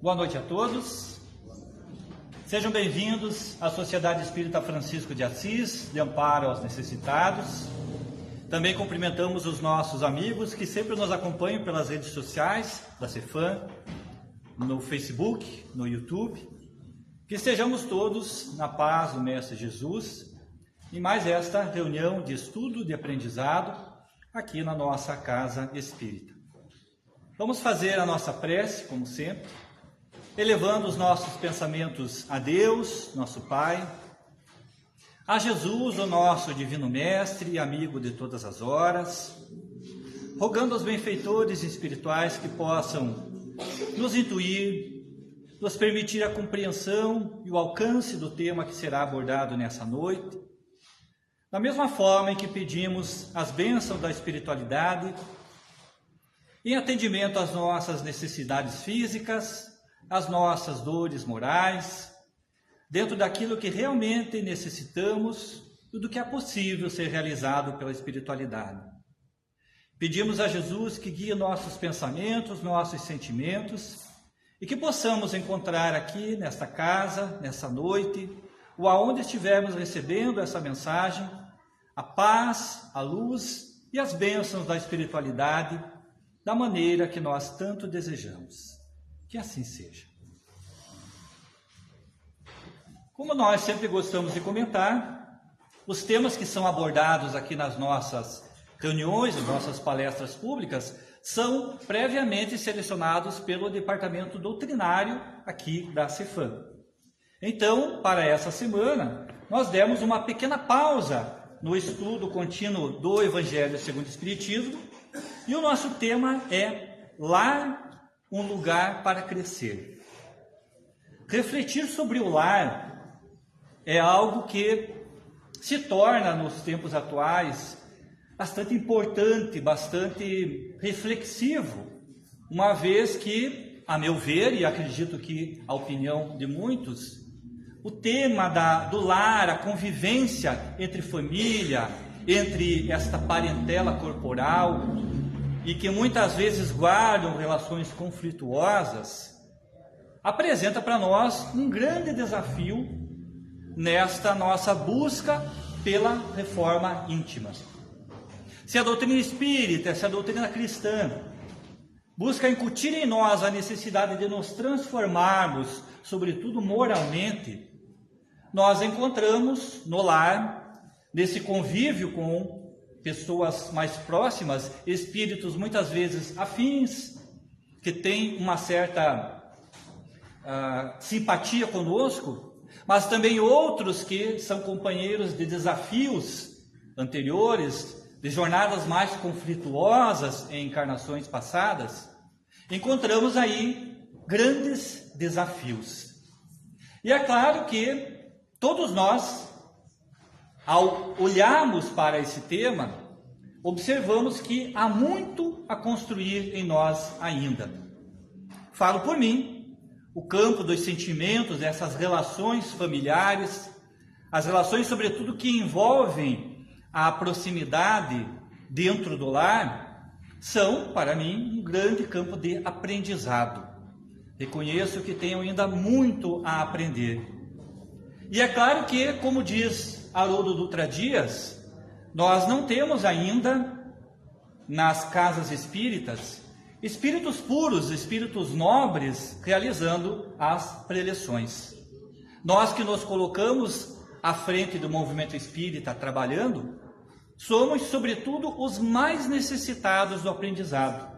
Boa noite a todos. Sejam bem-vindos à Sociedade Espírita Francisco de Assis, de amparo aos necessitados. Também cumprimentamos os nossos amigos que sempre nos acompanham pelas redes sociais da Cefam, no Facebook, no YouTube. Que estejamos todos na paz do Mestre Jesus em mais esta reunião de estudo, de aprendizado, aqui na nossa Casa Espírita. Vamos fazer a nossa prece, como sempre, elevando os nossos pensamentos a Deus, nosso Pai, a Jesus, o nosso Divino Mestre e amigo de todas as horas, rogando aos benfeitores espirituais que possam nos intuir, nos permitir a compreensão e o alcance do tema que será abordado nessa noite, da mesma forma em que pedimos as bênçãos da espiritualidade, em atendimento às nossas necessidades físicas, às nossas dores morais, dentro daquilo que realmente necessitamos e do que é possível ser realizado pela espiritualidade. Pedimos a Jesus que guie nossos pensamentos, nossos sentimentos e que possamos encontrar aqui nesta casa, nessa noite, ou aonde estivermos recebendo essa mensagem, a paz, a luz e as bênçãos da espiritualidade da maneira que nós tanto desejamos. Que assim seja. Como nós sempre gostamos de comentar, os temas que são abordados aqui nas nossas reuniões, nas nossas palestras públicas, são previamente selecionados pelo Departamento Doutrinário aqui da Cefam. Então, para essa semana, nós demos uma pequena pausa no estudo contínuo do Evangelho segundo o Espiritismo, e o nosso tema é Lar, um lugar para crescer. Refletir sobre o lar é algo que se torna, nos tempos atuais, bastante importante, bastante reflexivo, uma vez que, a meu ver, e acredito que a opinião de muitos, o tema do lar, a convivência entre família, entre esta parentela corporal, e que muitas vezes guardam relações conflituosas, apresenta para nós um grande desafio nesta nossa busca pela reforma íntima. Se a doutrina espírita, se a doutrina cristã busca incutir em nós a necessidade de nos transformarmos, sobretudo moralmente, nós encontramos no lar, nesse convívio com pessoas mais próximas, espíritos muitas vezes afins, que têm uma certa simpatia conosco, mas também outros que são companheiros de desafios anteriores, de jornadas mais conflituosas em encarnações passadas. Encontramos aí grandes desafios. E é claro que todos nós, ao olharmos para esse tema, observamos que há muito a construir em nós ainda. Falo por mim, o campo dos sentimentos, dessas relações familiares, as relações sobretudo que envolvem a proximidade dentro do lar, são, para mim, um grande campo de aprendizado. Reconheço que tenho ainda muito a aprender. E é claro que, como diz Haroldo Dutra Dias, nós não temos ainda, nas casas espíritas, espíritos puros, espíritos nobres, realizando as preleções. Nós que nos colocamos à frente do movimento espírita, trabalhando, somos, sobretudo, os mais necessitados do aprendizado.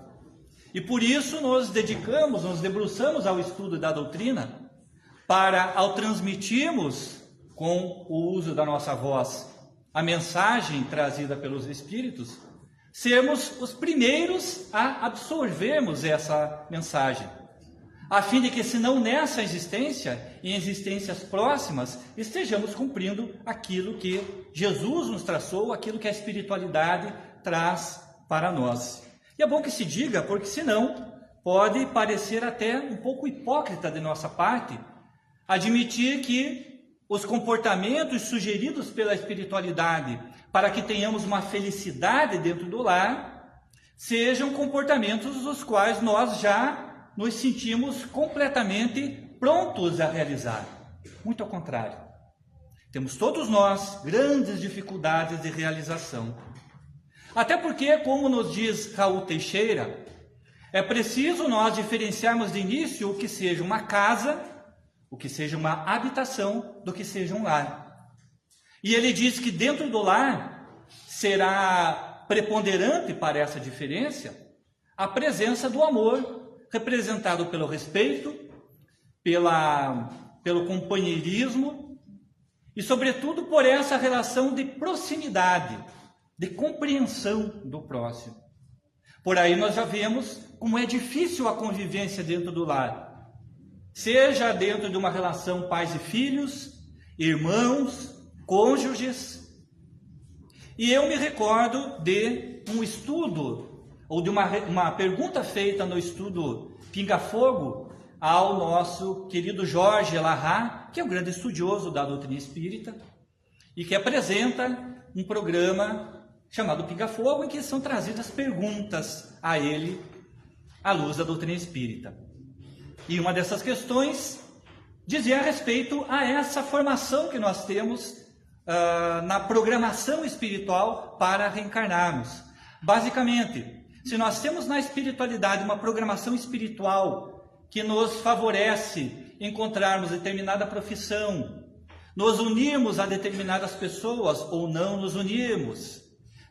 E por isso nos dedicamos, nos debruçamos ao estudo da doutrina, para, ao transmitirmos com o uso da nossa voz a mensagem trazida pelos Espíritos, sermos os primeiros a absorvermos essa mensagem, a fim de que, se não nessa existência, em existências próximas, estejamos cumprindo aquilo que Jesus nos traçou, aquilo que a espiritualidade traz para nós. E é bom que se diga, porque senão pode parecer até um pouco hipócrita de nossa parte admitir que os comportamentos sugeridos pela espiritualidade para que tenhamos uma felicidade dentro do lar sejam comportamentos os quais nós já nos sentimos completamente prontos a realizar. Muito ao contrário. Temos todos nós grandes dificuldades de realização. Até porque, como nos diz Raul Teixeira, é preciso nós diferenciarmos de início o que seja uma casa, o que seja uma habitação, do que seja um lar. E ele diz que dentro do lar será preponderante para essa diferença a presença do amor, representado pelo respeito, pelo companheirismo e, sobretudo, por essa relação de proximidade, de compreensão do próximo. Por aí nós já vemos como é difícil a convivência dentro do lar, seja dentro de uma relação pais e filhos, irmãos, cônjuges. E eu me recordo de um estudo, ou de uma pergunta feita no estudo Pinga Fogo, ao nosso querido Jorge Lahar, que é um grande estudioso da doutrina espírita, e que apresenta um programa chamado Pinga Fogo, em que são trazidas perguntas a ele, à luz da doutrina espírita. E uma dessas questões dizia a respeito a essa formação que nós temos na programação espiritual para reencarnarmos. Basicamente, se nós temos na espiritualidade uma programação espiritual que nos favorece encontrarmos determinada profissão, nos unirmos a determinadas pessoas ou não nos unirmos,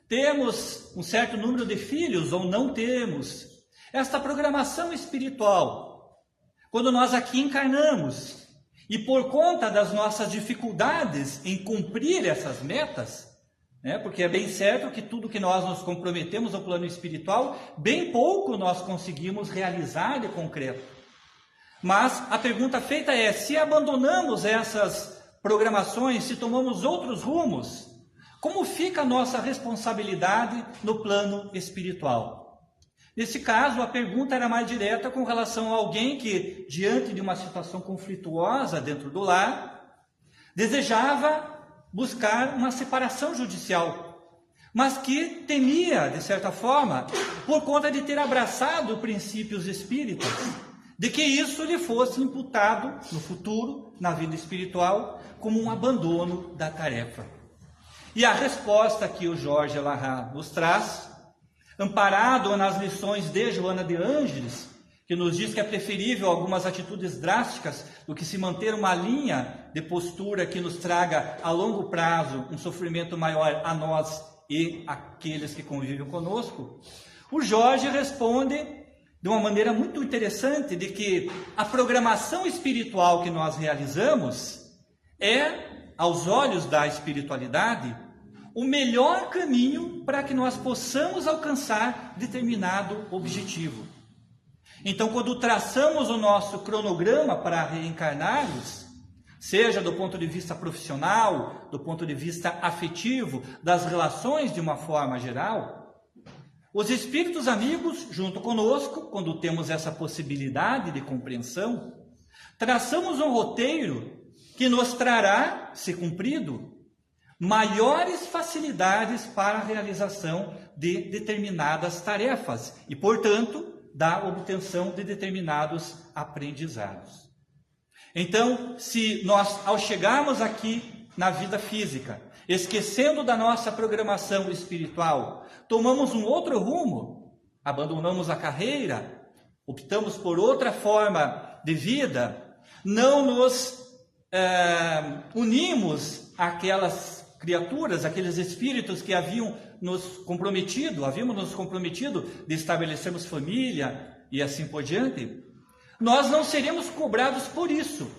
temos um certo número de filhos ou não temos, esta programação espiritual, quando nós aqui encarnamos, e por conta das nossas dificuldades em cumprir essas metas, porque é bem certo que tudo que nós nos comprometemos no plano espiritual, bem pouco nós conseguimos realizar de concreto. Mas a pergunta feita é, se abandonamos essas programações, se tomamos outros rumos, como fica a nossa responsabilidade no plano espiritual? Nesse caso, a pergunta era mais direta com relação a alguém que, diante de uma situação conflituosa dentro do lar, desejava buscar uma separação judicial, mas que temia, de certa forma, por conta de ter abraçado princípios espíritas, de que isso lhe fosse imputado no futuro, na vida espiritual, como um abandono da tarefa. E a resposta que o Jorge Lahar nos traz, amparado nas lições de Joana de Ângeles, que nos diz que é preferível algumas atitudes drásticas do que se manter uma linha de postura que nos traga a longo prazo um sofrimento maior a nós e aqueles que convivem conosco, o Jorge responde de uma maneira muito interessante de que a programação espiritual que nós realizamos é, aos olhos da espiritualidade, o melhor caminho para que nós possamos alcançar determinado objetivo. Então, quando traçamos o nosso cronograma para reencarnarmos, seja do ponto de vista profissional, do ponto de vista afetivo, das relações de uma forma geral, os espíritos amigos, junto conosco, quando temos essa possibilidade de compreensão, traçamos um roteiro que nos trará, se cumprido, maiores facilidades para a realização de determinadas tarefas e, portanto, da obtenção de determinados aprendizados. Então, se nós, ao chegarmos aqui na vida física, esquecendo da nossa programação espiritual, tomamos um outro rumo, abandonamos a carreira, optamos por outra forma de vida, não nos unimos àquelas criaturas, aqueles espíritos que havíamos nos comprometido de estabelecermos família e assim por diante, nós não seremos cobrados por isso,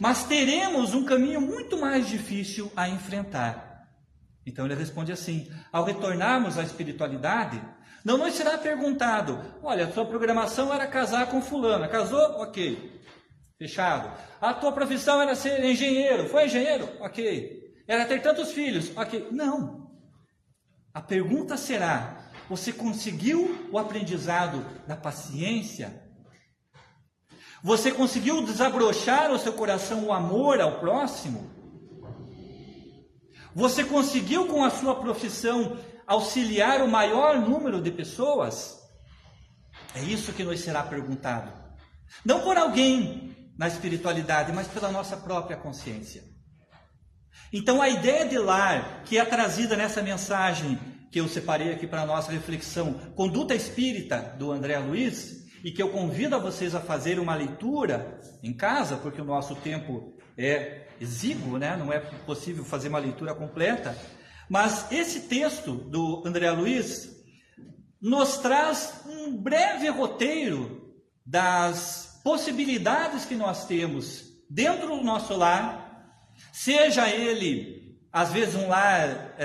mas teremos um caminho muito mais difícil a enfrentar. Então ele responde assim, ao retornarmos à espiritualidade, não nos será perguntado, olha, a sua programação era casar com fulana, casou? Ok, fechado. A tua profissão era ser engenheiro, foi engenheiro? Ok. Era ter tantos filhos? Ok. Não. A pergunta será, você conseguiu o aprendizado da paciência? Você conseguiu desabrochar o seu coração o amor ao próximo? Você conseguiu com a sua profissão auxiliar o maior número de pessoas? É isso que nos será perguntado. Não por alguém na espiritualidade, mas pela nossa própria consciência. Então a ideia de lar, que é trazida nessa mensagem que eu separei aqui para a nossa reflexão, Conduta Espírita, do André Luiz, e que eu convido a vocês a fazer uma leitura em casa, porque o nosso tempo é exíguo, né? Não é possível fazer uma leitura completa, mas esse texto do André Luiz nos traz um breve roteiro das possibilidades que nós temos dentro do nosso lar, seja ele, às vezes, um lar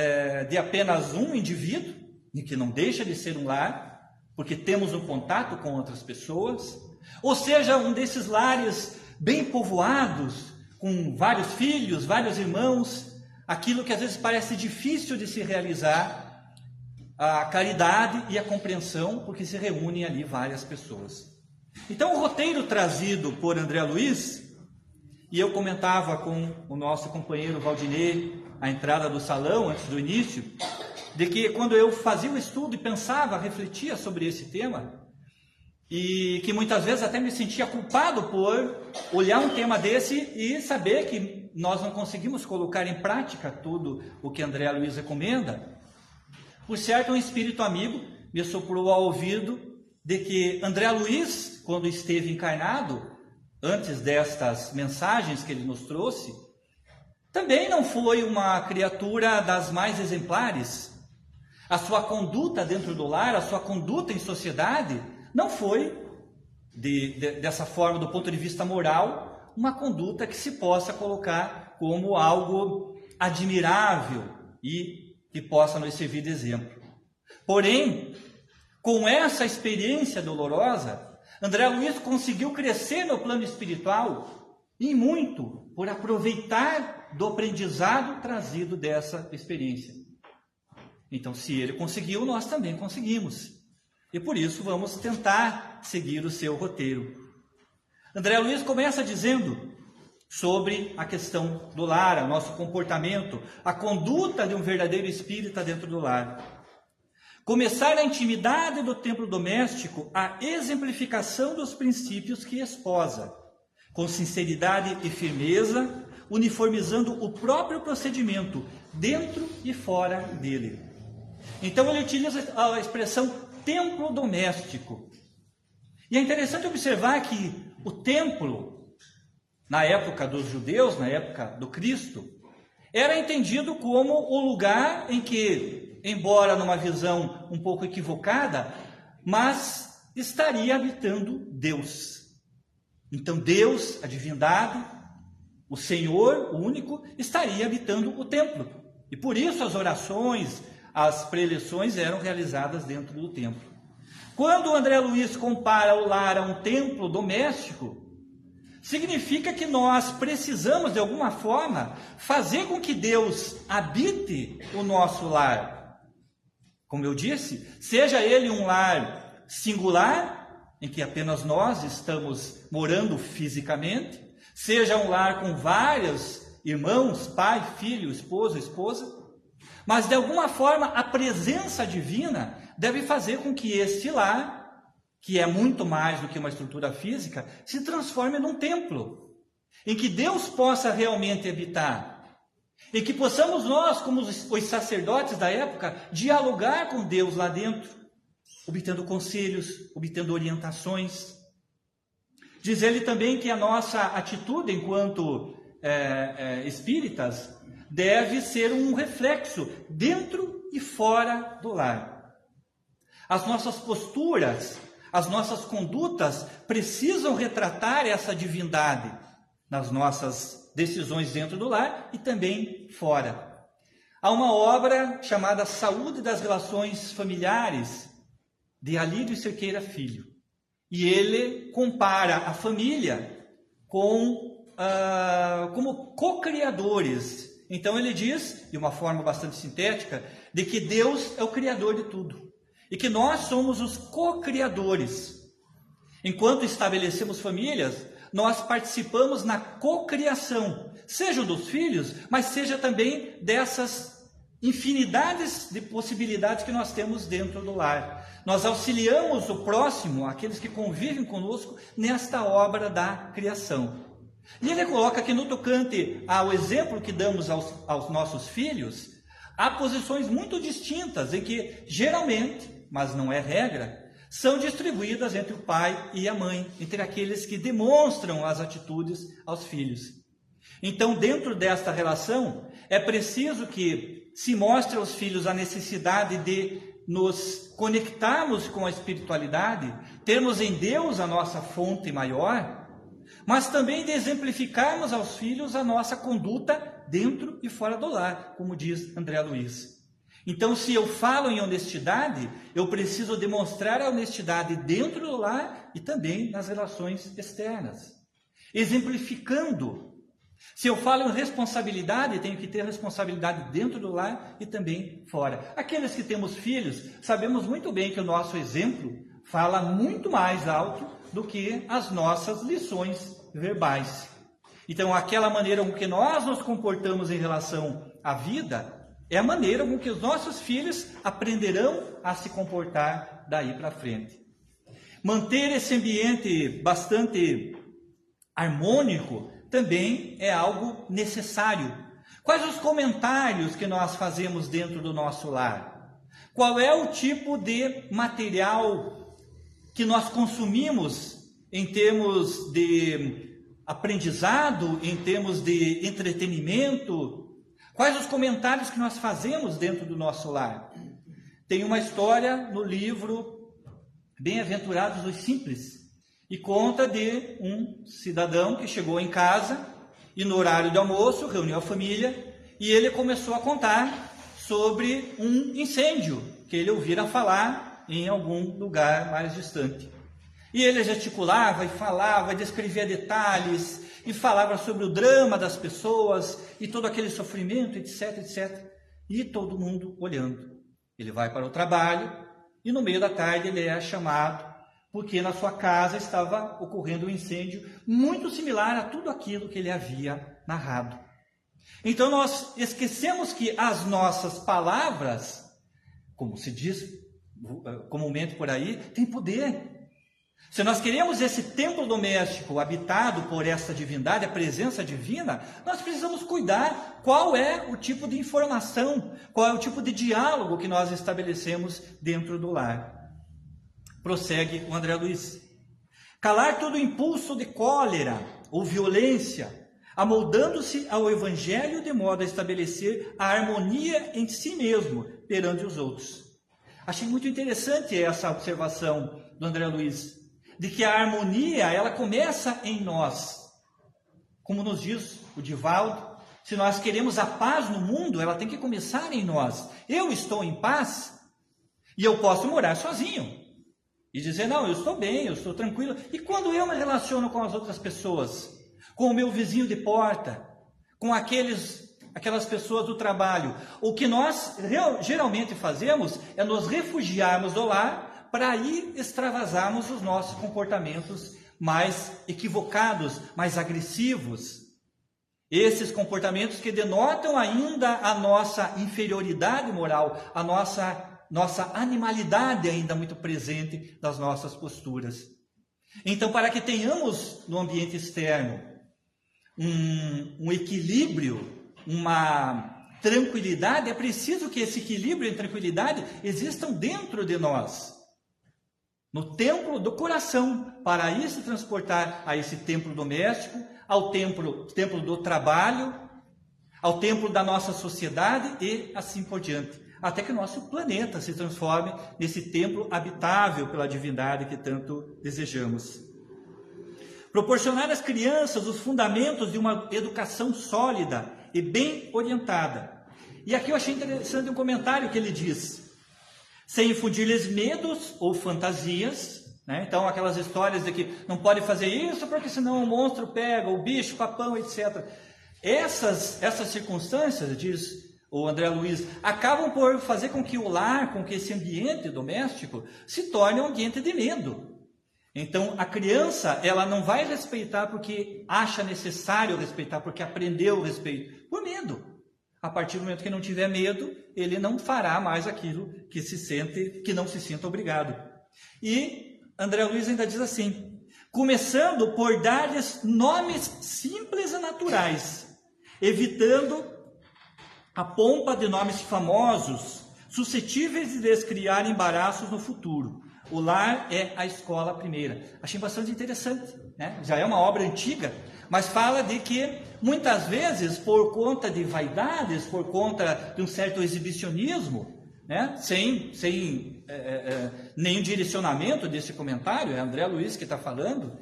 de apenas um indivíduo, e que não deixa de ser um lar, porque temos um contato com outras pessoas, ou seja, um desses lares bem povoados, com vários filhos, vários irmãos, aquilo que às vezes parece difícil de se realizar, a caridade e a compreensão, porque se reúnem ali várias pessoas. Então o roteiro trazido por André Luiz, e eu comentava com o nosso companheiro Valdinei, à entrada do salão, antes do início, de que quando eu fazia o estudo e pensava, refletia sobre esse tema, e que muitas vezes até me sentia culpado por olhar um tema desse e saber que nós não conseguimos colocar em prática tudo o que André Luiz recomenda. Por certo, um espírito amigo me soprou ao ouvido de que André Luiz, quando esteve encarnado, antes destas mensagens que ele nos trouxe, também não foi uma criatura das mais exemplares. A sua conduta dentro do lar, a sua conduta em sociedade, não foi, dessa forma, do ponto de vista moral, uma conduta que se possa colocar como algo admirável e que possa nos servir de exemplo. Porém, com essa experiência dolorosa, André Luiz conseguiu crescer no plano espiritual e muito por aproveitar do aprendizado trazido dessa experiência. Então, se ele conseguiu, nós também conseguimos. E por isso vamos tentar seguir o seu roteiro. André Luiz começa dizendo sobre a questão do lar, o nosso comportamento, a conduta de um verdadeiro espírita dentro do lar. Começar a intimidade do templo doméstico, a exemplificação dos princípios que esposa, com sinceridade e firmeza, uniformizando o próprio procedimento dentro e fora dele. Então ele utiliza a expressão templo doméstico. E é interessante observar que o templo, na época dos judeus, na época do Cristo, era entendido como o lugar em que, embora numa visão um pouco equivocada, mas estaria habitando Deus. Então Deus, a divindade, o Senhor, o único, estaria habitando o templo. E por isso as orações, as preleções eram realizadas dentro do templo. Quando o André Luiz compara o lar a um templo doméstico, significa que nós precisamos, de alguma forma, fazer com que Deus habite o nosso lar. Como eu disse, seja ele um lar singular, em que apenas nós estamos morando fisicamente, seja um lar com vários irmãos, pai, filho, esposo, esposa, mas de alguma forma a presença divina deve fazer com que este lar, que é muito mais do que uma estrutura física, se transforme num templo, em que Deus possa realmente habitar, em que possamos nós, como os sacerdotes da época, dialogar com Deus lá dentro, obtendo conselhos, obtendo orientações. Diz ele também que a nossa atitude enquanto espíritas deve ser um reflexo dentro e fora do lar. As nossas posturas, as nossas condutas precisam retratar essa divindade nas nossas decisões dentro do lar e também fora. Há uma obra chamada Saúde das Relações Familiares, de Alírio Cerqueira Filho. E ele compara a família como co-criadores. Então ele diz, de uma forma bastante sintética, de que Deus é o criador de tudo. E que nós somos os co-criadores. Enquanto estabelecemos famílias, nós participamos na cocriação, seja dos filhos, mas seja também dessas infinidades de possibilidades que nós temos dentro do lar. Nós auxiliamos o próximo, aqueles que convivem conosco, nesta obra da criação. E ele coloca que no tocante ao exemplo que damos aos nossos filhos, há posições muito distintas, em que geralmente, mas não é regra, são distribuídas entre o pai e a mãe, entre aqueles que demonstram as atitudes aos filhos. Então, dentro desta relação, é preciso que se mostre aos filhos a necessidade de nos conectarmos com a espiritualidade, termos em Deus a nossa fonte maior, mas também de exemplificarmos aos filhos a nossa conduta dentro e fora do lar, como diz André Luiz. Então, se eu falo em honestidade, eu preciso demonstrar a honestidade dentro do lar e também nas relações externas, exemplificando. Se eu falo em responsabilidade, tenho que ter responsabilidade dentro do lar e também fora. Aqueles que temos filhos, sabemos muito bem que o nosso exemplo fala muito mais alto do que as nossas lições verbais. Então, aquela maneira com que nós nos comportamos em relação à vida é a maneira com que os nossos filhos aprenderão a se comportar daí para frente. Manter esse ambiente bastante harmônico também é algo necessário. Quais os comentários que nós fazemos dentro do nosso lar? Qual é o tipo de material que nós consumimos em termos de aprendizado, em termos de entretenimento? Quais os comentários que nós fazemos dentro do nosso lar? Tem uma história no livro Bem-aventurados os Simples, e conta de um cidadão que chegou em casa e no horário de almoço reuniu a família e ele começou a contar sobre um incêndio que ele ouvira falar em algum lugar mais distante. E ele gesticulava e falava, descrevia detalhes e falava sobre o drama das pessoas e todo aquele sofrimento, etc, etc. E todo mundo olhando. Ele vai para o trabalho e no meio da tarde ele é chamado porque na sua casa estava ocorrendo um incêndio muito similar a tudo aquilo que ele havia narrado. Então nós esquecemos que as nossas palavras, como se diz comumente por aí, têm poder. Se nós queremos esse templo doméstico habitado por essa divindade, a presença divina, nós precisamos cuidar qual é o tipo de informação, qual é o tipo de diálogo que nós estabelecemos dentro do lar. Prossegue o André Luiz. Calar todo impulso de cólera ou violência, amoldando-se ao Evangelho de modo a estabelecer a harmonia em si mesmo perante os outros. Achei muito interessante essa observação do André Luiz, de que a harmonia, ela começa em nós. Como nos diz o Divaldo, se nós queremos a paz no mundo, ela tem que começar em nós. Eu estou em paz e eu posso morar sozinho e dizer, não, eu estou bem, eu estou tranquilo. E quando eu me relaciono com as outras pessoas, com o meu vizinho de porta, com aquelas pessoas do trabalho, o que nós geralmente fazemos é nos refugiarmos do lar para aí extravasarmos os nossos comportamentos mais equivocados, mais agressivos. Esses comportamentos que denotam ainda a nossa inferioridade moral, a nossa animalidade ainda muito presente nas nossas posturas. Então, para que tenhamos no ambiente externo um equilíbrio, uma tranquilidade, é preciso que esse equilíbrio e tranquilidade existam dentro de nós, no templo do coração, para aí se transportar a esse templo doméstico, ao templo do trabalho, ao templo da nossa sociedade e assim por diante, até que o nosso planeta se transforme nesse templo habitável pela divindade que tanto desejamos. Proporcionar às crianças os fundamentos de uma educação sólida e bem orientada. E aqui eu achei interessante um comentário que ele diz: sem infundir-lhes medos ou fantasias, né? Então aquelas histórias de que não pode fazer isso porque senão o monstro pega, o bicho, o papão, etc. Essas circunstâncias, diz o André Luiz, acabam por fazer com que o lar, com que esse ambiente doméstico se torne um ambiente de medo. Então, a criança, ela não vai respeitar porque acha necessário respeitar, porque aprendeu o respeito, por medo. A partir do momento que não tiver medo, ele não fará mais aquilo que não se sinta obrigado. E André Luiz ainda diz assim: começando por dar-lhes nomes simples e naturais, evitando a pompa de nomes famosos, suscetíveis de lhes criar embaraços no futuro. O lar é a escola primeira. Achei bastante interessante, né? Já é uma obra antiga, mas fala de que muitas vezes, por conta de vaidades, por conta de um certo exibicionismo, né? Sem nenhum direcionamento desse comentário, é André Luiz que está falando,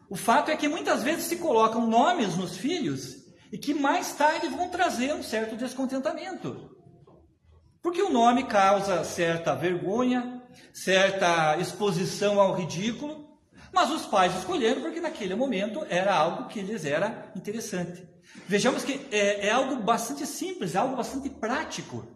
o fato é que muitas vezes se colocam nomes nos filhos e que mais tarde vão trazer um certo descontentamento. Porque o nome causa certa vergonha, certa exposição ao ridículo, mas os pais escolheram porque naquele momento era algo que lhes era interessante. Vejamos que é algo bastante simples, algo bastante prático,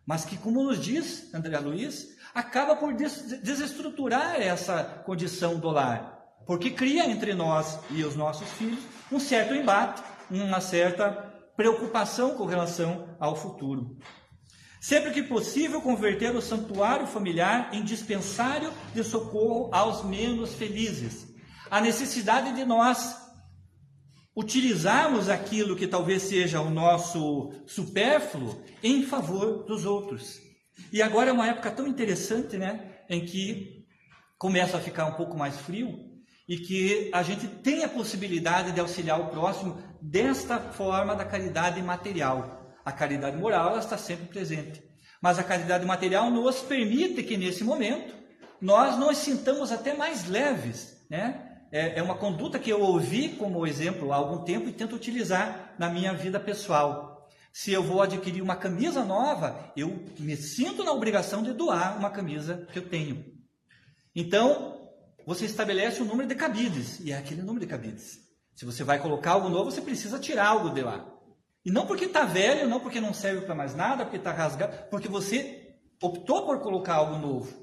mas que, como nos diz André Luiz, acaba por desestruturar essa condição do lar, porque cria entre nós e os nossos filhos um certo embate, uma certa preocupação com relação ao futuro. Sempre que possível, converter o santuário familiar em dispensário de socorro aos menos felizes. A necessidade de nós utilizarmos aquilo que talvez seja o nosso supérfluo em favor dos outros. E agora é uma época tão interessante, né, em que começa a ficar um pouco mais frio e que a gente tem a possibilidade de auxiliar o próximo desta forma da caridade material. A caridade moral ela está sempre presente, mas a caridade material nos permite que nesse momento nós nos sintamos até mais leves, né? É uma conduta que eu ouvi como exemplo há algum tempo e tento utilizar na minha vida pessoal. Se eu vou adquirir uma camisa nova, eu me sinto na obrigação de doar uma camisa que eu tenho. Então, você estabelece o número de cabides, e é aquele número de cabides. Se você vai colocar algo novo, você precisa tirar algo de lá. E não porque está velho, não porque não serve para mais nada, porque está rasgado, porque você optou por colocar algo novo.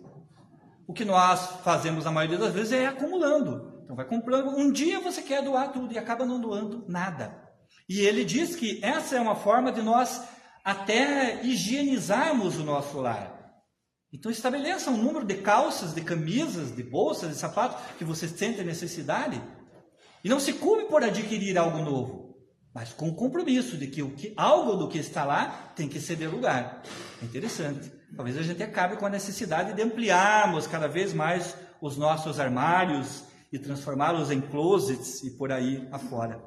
O que nós fazemos na maioria das vezes é acumulando. Então vai comprando, um dia você quer doar tudo e acaba não doando nada. E ele diz que essa é uma forma de nós até higienizarmos o nosso lar. Então estabeleça um número de calças, de camisas, de bolsas, de sapatos que você sente necessidade. E não se culpe por adquirir algo novo, mas com o compromisso de que algo do que está lá tem que ceder lugar. É interessante. Talvez a gente acabe com a necessidade de ampliarmos cada vez mais os nossos armários e transformá-los em closets e por aí afora.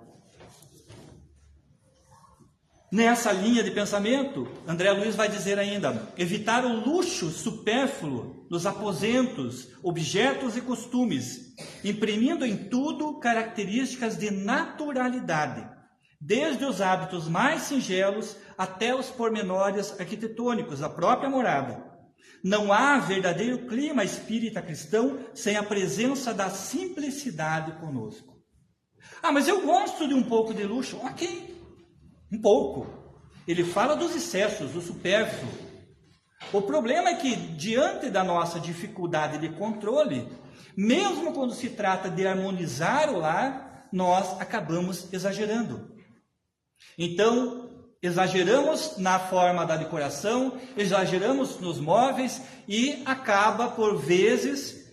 Nessa linha de pensamento, André Luiz vai dizer ainda: evitar o luxo supérfluo nos aposentos, objetos e costumes, imprimindo em tudo características de naturalidade, desde os hábitos mais singelos até os pormenores arquitetônicos da própria morada. Não há verdadeiro clima espírita cristão sem a presença da simplicidade conosco. Ah, mas eu gosto de um pouco de luxo. Ok, um pouco. Ele fala dos excessos, do supérfluo. O problema é que, diante da nossa dificuldade de controle, mesmo quando se trata de harmonizar o lar, nós acabamos exagerando. Então, exageramos na forma da decoração, exageramos nos móveis e acaba, por vezes,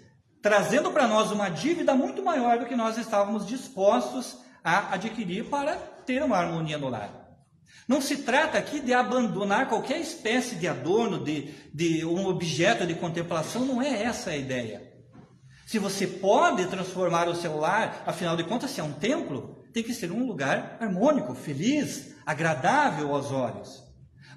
trazendo para nós uma dívida muito maior do que nós estávamos dispostos a adquirir para ter uma harmonia no lar. Não se trata aqui de abandonar qualquer espécie de adorno, de um objeto de contemplação, não é essa a ideia. Se você pode transformar o seu lar, afinal de contas, se é um templo, tem que ser um lugar harmônico, feliz, agradável aos olhos.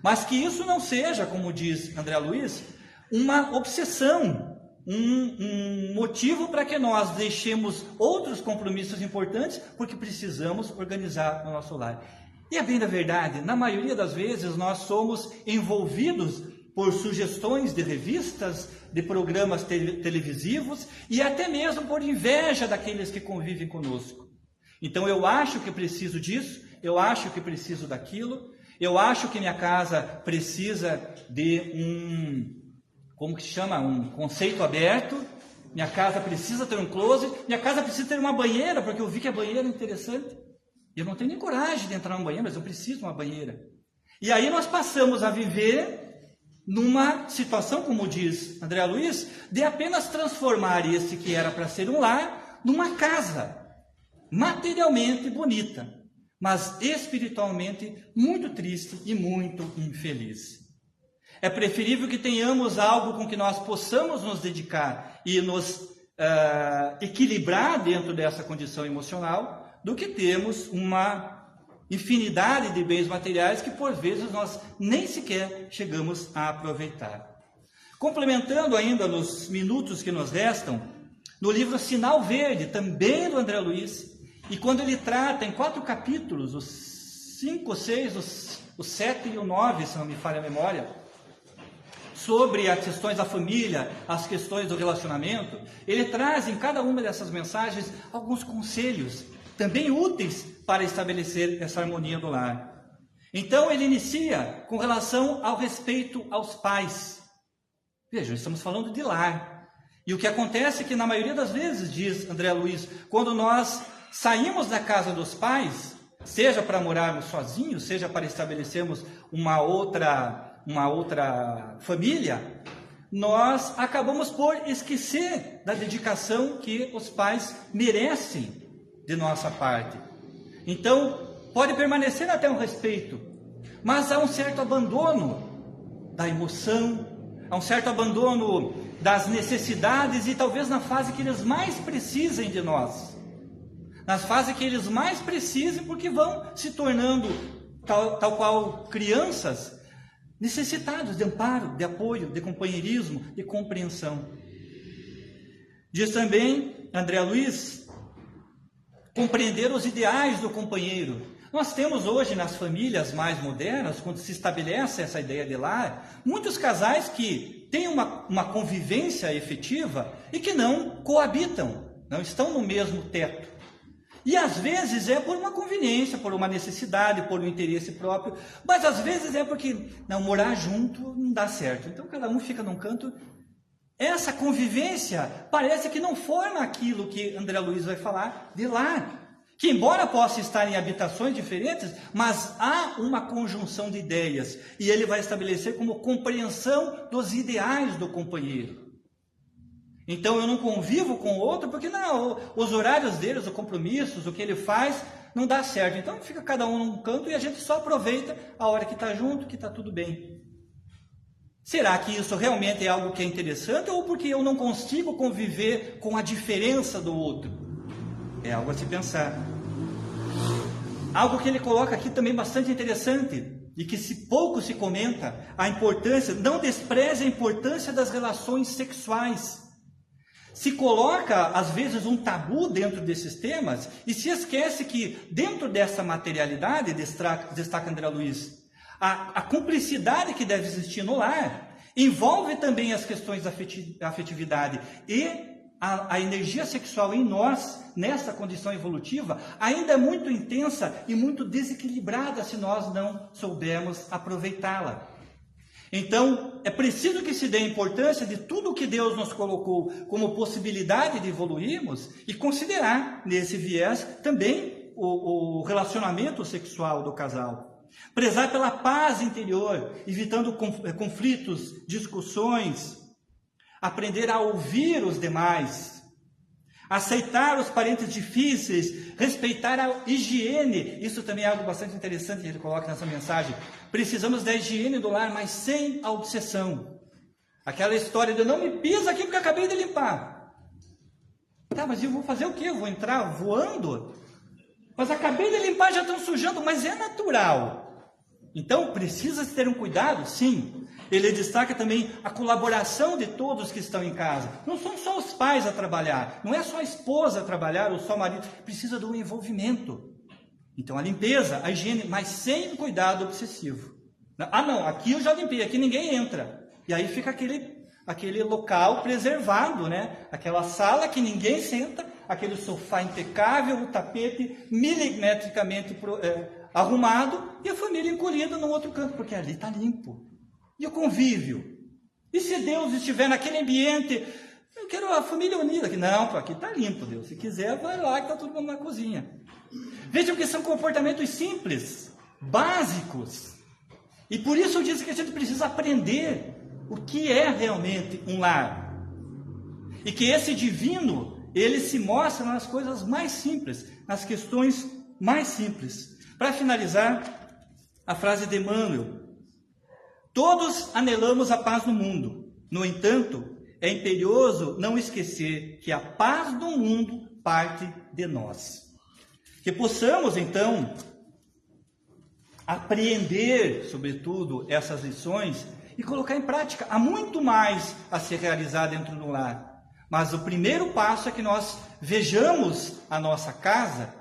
Mas que isso não seja, como diz André Luiz, uma obsessão, um motivo para que nós deixemos outros compromissos importantes, porque precisamos organizar o nosso lar. E a bem da verdade, na maioria das vezes nós somos envolvidos por sugestões de revistas, de programas televisivos e até mesmo por inveja daqueles que convivem conosco. Então eu acho que preciso disso, eu acho que preciso daquilo, eu acho que minha casa precisa de como que se chama? Um conceito aberto, minha casa precisa ter um closet, minha casa precisa ter uma banheira, porque eu vi que a banheira é interessante. Eu não tenho nem coragem de entrar numa banheira, mas eu preciso de uma banheira. E aí nós passamos a viver numa situação, como diz André Luiz, de apenas transformar esse que era para ser um lar numa casa, materialmente bonita, mas espiritualmente muito triste e muito infeliz. É preferível que tenhamos algo com que nós possamos nos dedicar e nos equilibrar dentro dessa condição emocional, do que termos uma infinidade de bens materiais que por vezes nós nem sequer chegamos a aproveitar. Complementando ainda nos minutos que nos restam, no livro Sinal Verde, também do André Luiz, e quando ele trata em 4 capítulos, os 5, 6, os 7 e o 9, se não me falha a memória, sobre as questões da família, as questões do relacionamento, ele traz em cada uma dessas mensagens alguns conselhos, também úteis para estabelecer essa harmonia do lar. Então ele inicia com relação ao respeito aos pais. Veja, estamos falando de lar. E o que acontece é que na maioria das vezes, diz André Luiz, quando nós saímos da casa dos pais, seja para morarmos sozinhos, seja para estabelecermos uma outra família, nós acabamos por esquecer da dedicação que os pais merecem de nossa parte. Então, pode permanecer até um respeito, mas há um certo abandono da emoção, há um certo abandono das necessidades e talvez na fase que eles mais precisem de nós. Nas fases que eles mais precisem, porque vão se tornando, tal qual crianças, necessitados de amparo, de apoio, de companheirismo, de compreensão. Diz também André Luiz, compreender os ideais do companheiro. Nós temos hoje nas famílias mais modernas, quando se estabelece essa ideia de lar, muitos casais que têm uma convivência efetiva e que não coabitam, não estão no mesmo teto. E às vezes é por uma conveniência, por uma necessidade, por um interesse próprio, mas às vezes é porque não, morar junto não dá certo. Então cada um fica num canto. Essa convivência parece que não forma aquilo que André Luiz vai falar de lar. Que embora possa estar em habitações diferentes, mas há uma conjunção de ideias. E ele vai estabelecer como compreensão dos ideais do companheiro. Então eu não convivo com o outro porque não, os horários deles, os compromissos, o que ele faz, não dá certo. Então fica cada um num canto e a gente só aproveita a hora que está junto, que está tudo bem. Será que isso realmente é algo que é interessante ou porque eu não consigo conviver com a diferença do outro? É algo a se pensar. Algo que ele coloca aqui também bastante interessante e que pouco se comenta, a importância, não despreze a importância das relações sexuais. Se coloca, às vezes, um tabu dentro desses temas e se esquece que, dentro dessa materialidade, destaca André Luiz, a cumplicidade que deve existir no lar envolve também as questões da afetividade e a energia sexual em nós, nessa condição evolutiva, ainda é muito intensa e muito desequilibrada se nós não soubermos aproveitá-la. Então, é preciso que se dê importância de tudo que Deus nos colocou como possibilidade de evoluirmos e considerar, nesse viés, também o relacionamento sexual do casal. Prezar pela paz interior, evitando conflitos, discussões, aprender a ouvir os demais, aceitar os parentes difíceis, respeitar a higiene. Isso também é algo bastante interessante que ele coloca nessa mensagem. Precisamos da higiene do lar, mas sem a obsessão. Aquela história de não me pisa aqui porque eu acabei de limpar. Tá, mas eu vou fazer o quê? Eu vou entrar voando? Mas acabei de limpar, já estão sujando, mas é natural. Então, precisa ter um cuidado? Sim. Ele destaca também a colaboração de todos que estão em casa. Não são só os pais a trabalhar, não é só a esposa a trabalhar ou só o marido, precisa do envolvimento. Então a limpeza, a higiene, mas sem cuidado obsessivo. Ah não, aqui eu já limpei, aqui ninguém entra. E aí fica aquele local preservado, né? Aquela sala que ninguém senta, aquele sofá impecável, o tapete milimetricamente arrumado e a família encolhida no outro canto, porque ali está limpo. E o convívio? E se Deus estiver naquele ambiente, eu quero a família unida aqui. Não, aqui está limpo, Deus. Se quiser, vai lá que está todo mundo na cozinha. Vejam que são comportamentos simples, básicos, E por isso eu disse que a gente precisa aprender o que é realmente um lar. E que esse divino, ele se mostra nas coisas mais simples, nas questões mais simples. Para finalizar, a frase de Emmanuel: todos anelamos a paz no mundo. No entanto, é imperioso não esquecer que a paz do mundo parte de nós. Que possamos, então, apreender, sobretudo, essas lições e colocar em prática. Há muito mais a se realizar dentro do lar. Mas o primeiro passo é que nós vejamos a nossa casa,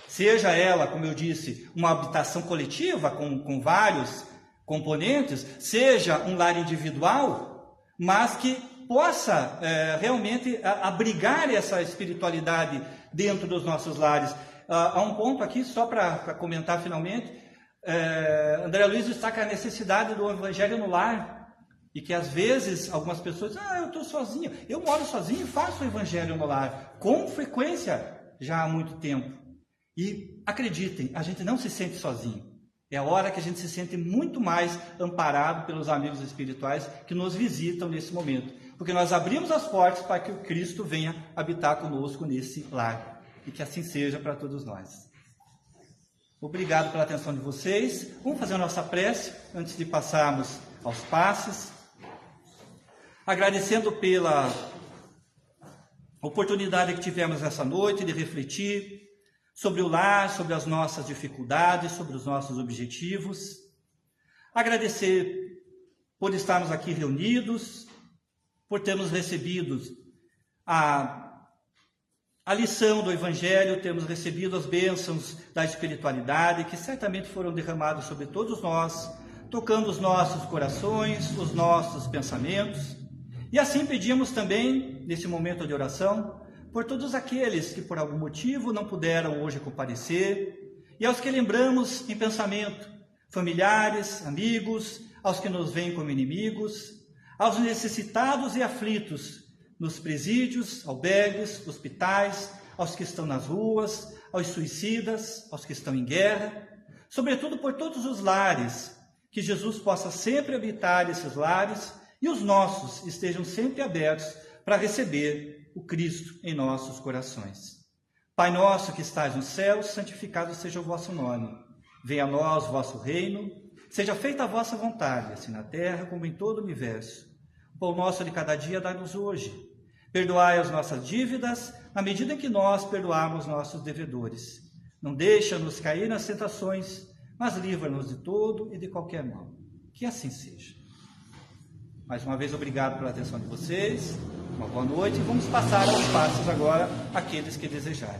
seja ela, como eu disse, uma habitação coletiva com vários componentes, seja um lar individual, mas que possa realmente abrigar essa espiritualidade dentro dos nossos lares. Há um ponto aqui, só para comentar finalmente, André Luiz destaca a necessidade do evangelho no lar, e que às vezes algumas pessoas dizem: eu estou sozinho, eu moro sozinho e faço o evangelho no lar, com frequência, já há muito tempo. E acreditem, a gente não se sente sozinho. É a hora que a gente se sente muito mais amparado pelos amigos espirituais que nos visitam nesse momento. Porque nós abrimos as portas para que o Cristo venha habitar conosco nesse lar. E que assim seja para todos nós. Obrigado pela atenção de vocês. Vamos fazer a nossa prece antes de passarmos aos passes. Agradecendo pela oportunidade que tivemos essa noite de refletir sobre o lar, sobre as nossas dificuldades, sobre os nossos objetivos. Agradecer por estarmos aqui reunidos, por termos recebido a lição do Evangelho, termos recebido as bênçãos da espiritualidade, que certamente foram derramadas sobre todos nós, tocando os nossos corações, os nossos pensamentos. E assim pedimos também, nesse momento de oração, por todos aqueles que por algum motivo não puderam hoje comparecer, e aos que lembramos em pensamento, familiares, amigos, aos que nos veem como inimigos, aos necessitados e aflitos, nos presídios, albergues, hospitais, aos que estão nas ruas, aos suicidas, aos que estão em guerra, sobretudo por todos os lares, que Jesus possa sempre habitar esses lares e os nossos estejam sempre abertos para receber o Cristo em nossos corações. Pai nosso que estais no céu, santificado seja o vosso nome. Venha a nós o vosso reino, seja feita a vossa vontade, assim na terra como em todo o universo. O pão nosso de cada dia dai-nos hoje. Perdoai as nossas dívidas, na medida em que nós perdoamos nossos devedores. Não deixa-nos cair nas tentações, mas livra-nos de todo e de qualquer mal. Que assim seja. Mais uma vez, obrigado pela atenção de vocês. Uma boa noite e vamos passar aos passos agora, aqueles que desejarem.